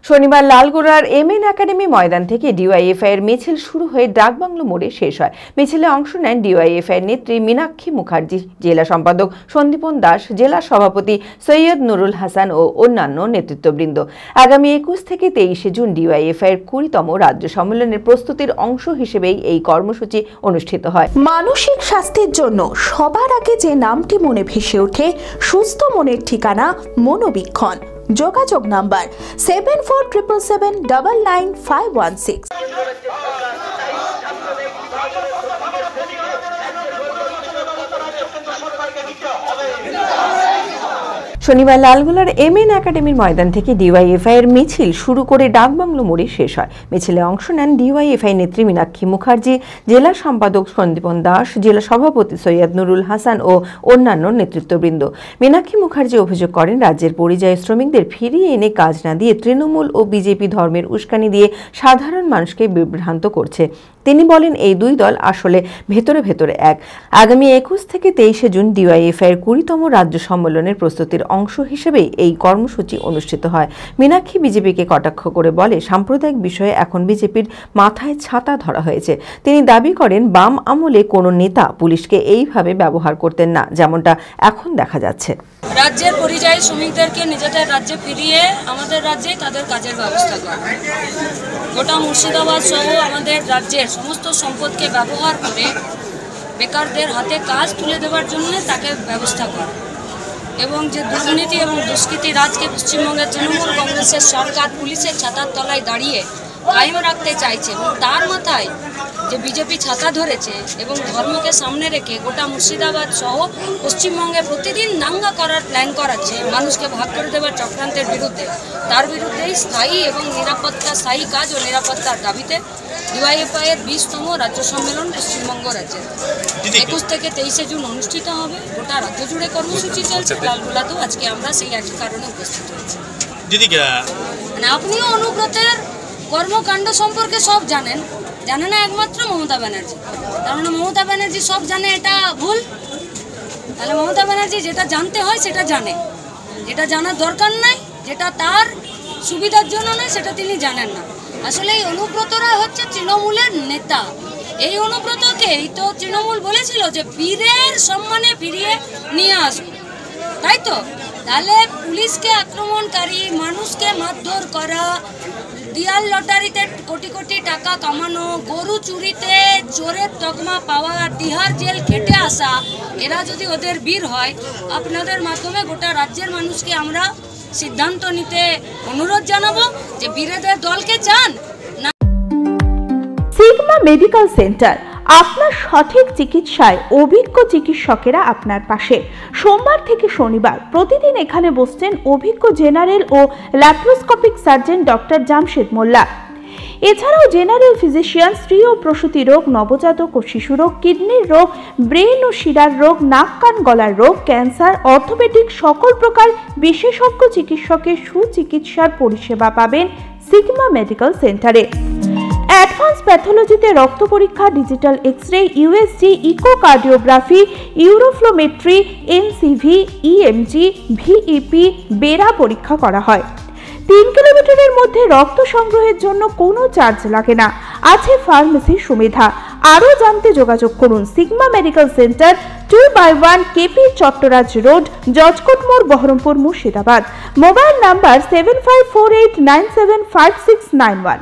শনিবার লালগোলার MN academy ময়দান থেকে DYFI এর মিছিল শুরু হয়ে ডাকবাংলো মোড়ে শেষ হয়। মিছিলে অংশ নেন ডিওয়াইএফআই এর নেত্রী মীনাক্ষী মুখার্জি, জেলা সম্পাদক সন্দীপন দাস, জেলা সভাপতি সৈয়দ নুরুল হাসান ও অন্যান্য নেতৃত্ববৃন্দ। আগামী 21 থেকে 23 জুন ডিওয়াইএফআই এর 20তম রাজ্য সম্মেলনের প্রস্তুতির অংশ হিসেবেই এই কর্মসূচি অনুষ্ঠিত হয়। মানসিক স্বাস্থ্যের জন্য সবার আগে যে নামটি মনে ভেসে ওঠে, সুস্থ মনের ঠিকানা মনোবীক্ষণ। যোগাযোগ নাম্বার 7477799516। শনিবার লালগোলার এমএন একাডেমির ময়দান থেকে ডিওয়াইএফআই এর মিছিল শুরু করে ডাকবাংলো মোড়ে শেষ হয়। মিছিলে অংশ নেন ডিওয়াইএফআই নেত্রী মীনাক্ষী মুখার্জি, জেলা সম্পাদক সন্দীপন দাস, জেলা সভাপতি সৈয়দ নুরুল হাসান ও অন্যান্য নেতৃত্ববৃন্দ। মীনাক্ষী মুখার্জি অভিযোগ করেন, রাজ্যের পরিযায়ী শ্রমিকদের ফিরিয়ে এনে কাজ না দিয়ে তৃণমূল ও বিজেপি ধর্মের উস্কানি দিয়ে সাধারণ মানুষকে বিভ্রান্ত করছে। তিনি বলেন, এই দুই দল আসলে ভেতরে ভেতরে এক। আগামী 21 থেকে 23 জুন ডিওয়াইএফআই এর 20তম রাজ্য সম্মেলনের প্রস্তুতির অংশ হিসেবে এই কর্মসূচি অনুষ্ঠিত হয়। মীনাক্ষী বিজেপিকে কটাক্ষ করে বলে, সাম্প্রদায়িক বিষয়ে এখন বিজেপির মাথায় ছাতা ধরা হয়েছে। তিনি দাবি করেন, বাম আমলে কোনো নেতা পুলিশকে এইভাবে ব্যবহার করতেন না, যেমনটা এখন দেখা যাচ্ছে। রাজ্যের পরিযায়ী শ্রমিকদেরকে নিজেদের রাজ্যে ফিরিয়ে আমাদের রাজ্যেই তাদের কাজের ব্যবস্থা করা, গোটা মুর্শিদাবাদ সহ আমাদের রাজ্যের সমস্ত সম্পদকে ব্যবহার করে বেকারদের হাতে কাজ তুলে দেওয়ার জন্য তাকে ব্যবস্থা করা, এবং যে দুর্নীতি এবং দুষ্কৃতি রাজকে পশ্চিমবঙ্গের তৃণমূল কংগ্রেসের সরকার পুলিশের ছাতার তলায় দাঁড়িয়ে কায়েম রাখতে চাইছে, এবং তার মাথায় যে বিজেপি ছাতা ধরেছে এবং ধর্মকে সামনে রেখে গোটা মুর্শিদাবাদ সহ পশ্চিমবঙ্গে প্রতিদিন দাঙ্গা করার প্ল্যান করাচ্ছে মানুষকে ভাগ করে দেওয়ার চক্রান্তের বিরুদ্ধে, তার বিরুদ্ধেই স্থায়ী এবং স্থায়ী কাজ ও নিরাপত্তার দাবিতে ডিওয়াইএফআই এর 20তম রাজ্য সম্মেলন পশ্চিমবঙ্গ রাজ্যে 21 থেকে 23 জুন অনুষ্ঠিত হবে। গোটা রাজ্য জুড়ে কর্মসূচি চলছে, লালগোলাতেও আজকে আমরা সেই একই কারণে উপস্থিত হয়েছি। মানে আপনিও অনুব্রতের কর্মকাণ্ড সম্পর্কে সব জানেন, জানে না একমাত্র মমতা ব্যানার্জি। তার মানে মমতা ব্যানার্জি সব জানে, এটা ভুল। তাহলে মমতা ব্যানার্জি যেটা জানতে হয় সেটা জানে, যেটা জানার দরকার নাই, যেটা তার সুবিধার জন্য নয়, সেটা তিনি জানেন না। আসলে এই অনুব্রতরা হচ্ছে তৃণমূলের নেতা। এই অনুব্রতকেই তো তৃণমূল বলেছিল যে বীরের সম্মানে ফিরিয়ে নিয়ে আসবে, তাই তো? তাহলে পুলিশকে আক্রমণকারী, মানুষকে মারধর করা, দিয়াল লটারিতে কোটি কোটি টাকা কামানো, গরু চুরিতে চোরের তকমা পাওয়া, তিহার জেল কেটে আসা, এরা যদি ওদের বীর হয়, আপনাদের মাধ্যমে গোটা রাজ্যের মানুষকে আমরা সিদ্ধান্ত নিতে অনুরোধ জানাবো যে বীরেদের দলকে চান না। সিগমা মেডিকেল সেন্টার, আপনার সঠিক চিকিৎসায় অভিজ্ঞ চিকিৎসকেরা আপনার পাশে। সোমবার থেকে শনিবার প্রতিদিন এখানে বসছেন অভিজ্ঞ জেনারেল ও ল্যাপ্রোস্কোপিক সার্জন ডক্টর জামশেদ মোল্লা। এছাড়াও জেনারেল ফিজিশিয়ান, স্ত্রী ও প্রসূতি রোগ, নবজাতক ও শিশু রোগ, কিডনির রোগ, ব্রেন ও শিরার রোগ, নাক কান গলার রোগ, ক্যান্সার, অর্থোপেডিক সকল প্রকার বিশেষজ্ঞ চিকিৎসকের সুচিকিৎসার পরিষেবা পাবেন সিগমা মেডিকেল সেন্টারে। অ্যাডভান্স প্যাথোলজিতে রক্ত পরীক্ষা, digital x-ray, USG, echocardiography, uroflowmetry, NCV, EMG, VEP, BERA পরীক্ষা করা হয়। 3 কিলোমিটারের মধ্যে রক্ত সংগ্রহের জন্য কোনো চার্জ লাগে না, আছে ফার্মেসির সুবিধা। আরও জানতে যোগাযোগ করুন Sigma medical centre, 2/1 KP Chattaraj road, judge court মোড়, বহরমপুর, মুর্শিদাবাদ। Mobile number 7548975691।